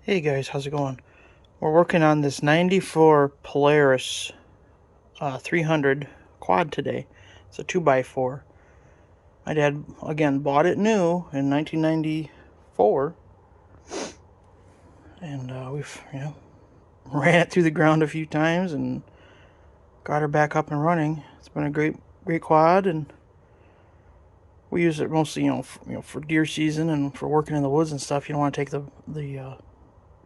Hey guys, how's it going? We're working on this 94 Polaris 300 quad today. It's a 2x4. My dad, again, bought it new in 1994. And we've, ran it through the ground a few times and got her back up and running. It's been a great quad, and we use it mostly, for deer season and for working in the woods and stuff. You don't want to take the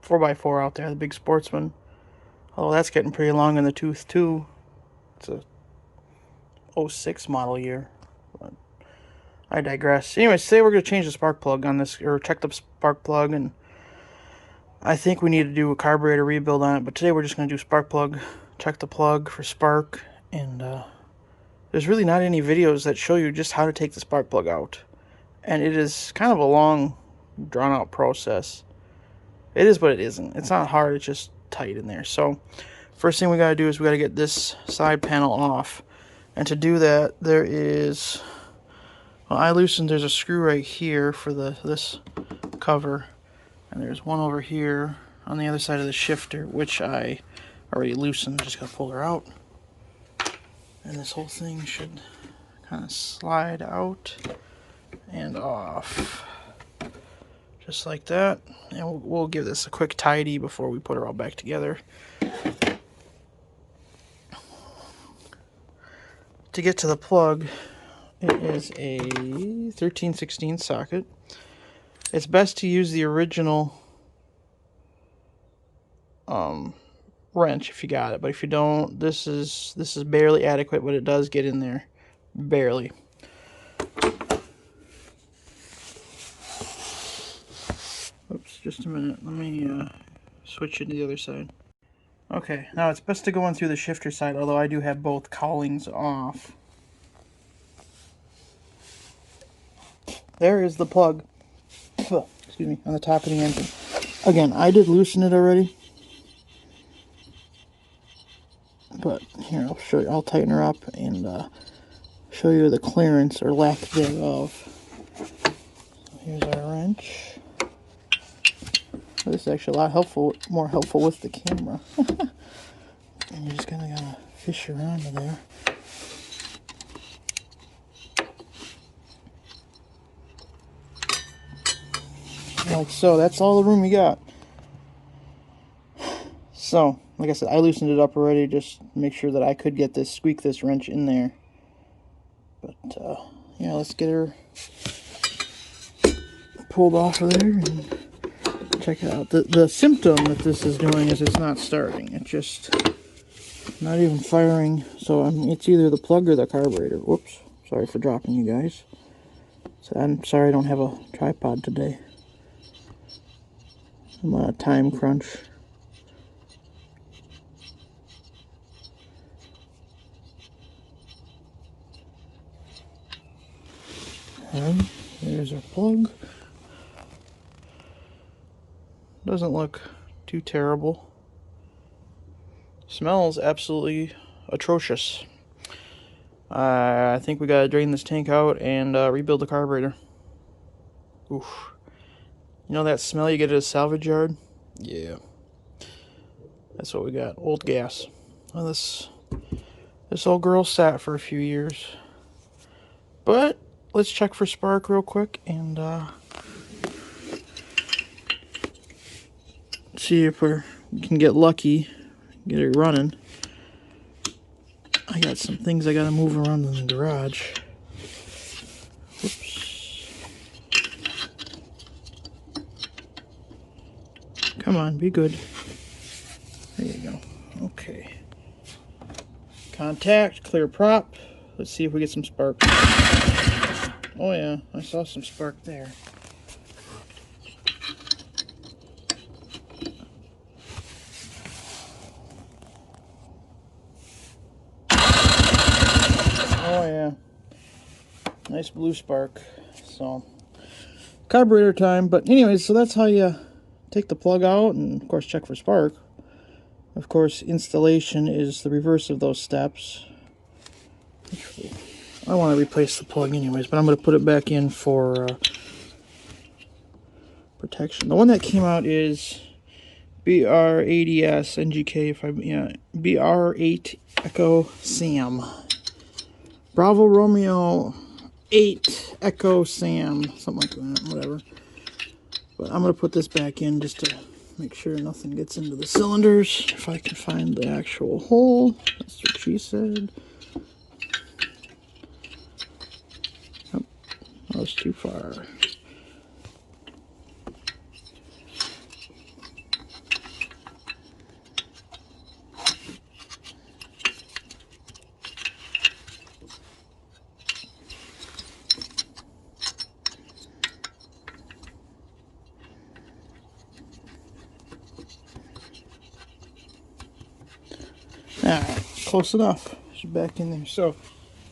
4x4 out there, the big sportsman. Although that's getting pretty long in the tooth too. It's a '06 model year. But I digress. Anyways, today we're going to change the spark plug on this, or check the spark plug, and I think we need to do a carburetor rebuild on it. But today we're just going to do spark plug, check the plug for spark, and there's really not any videos that show you just how to take the spark plug out. And it is kind of a long, drawn-out process. It is, but it isn't. It's not hard, it's just tight in there. So first thing we got to do is we got to get this side panel off. And to do that, there is, there's a screw right here for this cover, and there's one over here on the other side of the shifter, which I already loosened. Just gotta pull her out, and this whole thing should kind of slide out and off, just like that. And we'll give this a quick tidy before we put her all back together. To get to the plug, it is a 13/16 socket. It's best to use the original wrench if you got it, but if you don't, this is barely adequate, but it does get in there, barely. Oops, just a minute. Let me switch it to the other side. Okay, now it's best to go in through the shifter side, although I do have both cowlings off. There is the plug. Excuse me, on the top of the engine. Again, I did loosen it already, but here, I'll show you. I'll tighten her up and show you the clearance or lack thereof. Here's our wrench. This is actually a lot more helpful with the camera. And you're just gonna fish around in there. Like so. That's all the room you got. So, like I said, I loosened it up already, just to make sure that I could squeak this wrench in there. But yeah, let's get her pulled off of there and check it out. The symptom that this is doing is it's not starting. It's just not even firing. So it's either the plug or the carburetor. Whoops, sorry for dropping you guys. So I'm sorry I don't have a tripod today. I'm on a time crunch. And there's our plug. Doesn't look too terrible. Smells absolutely atrocious. I think we gotta drain this tank out and rebuild the carburetor. Oof. You know that smell you get at a salvage yard? Yeah. That's what we got. Old gas. Well, this old girl sat for a few years. But let's check for spark real quick and see if we can get lucky, get it running. I got some things I gotta move around in the garage. Whoops. Come on, be good. There you go. Okay. Contact, clear prop. Let's see if we get some spark. Oh yeah, I saw some spark there. Oh yeah. Nice blue spark. So, carburetor time. But anyways, so that's how you take the plug out and, of course, check for spark. Of course, installation is the reverse of those steps. I want to replace the plug anyways, but I'm going to put it back in for protection. The one that came out is BR80S NGK, BR8 Echo Sam. Bravo Romeo 8 Echo Sam, something like that, whatever. But I'm going to put this back in just to make sure nothing gets into the cylinders. If I can find the actual hole. That's what she said. Oh, that was too far. Alright, close enough. She's back in there. So,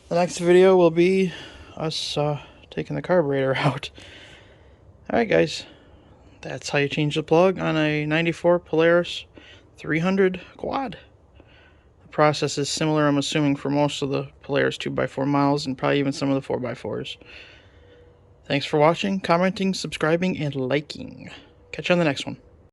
the next video will be us taking the carburetor out. Alright guys, that's how you change the plug on a 94 Polaris 300 quad. The process is similar, I'm assuming, for most of the Polaris 2x4 models and probably even some of the 4x4s. Thanks for watching, commenting, subscribing, and liking. Catch you on the next one.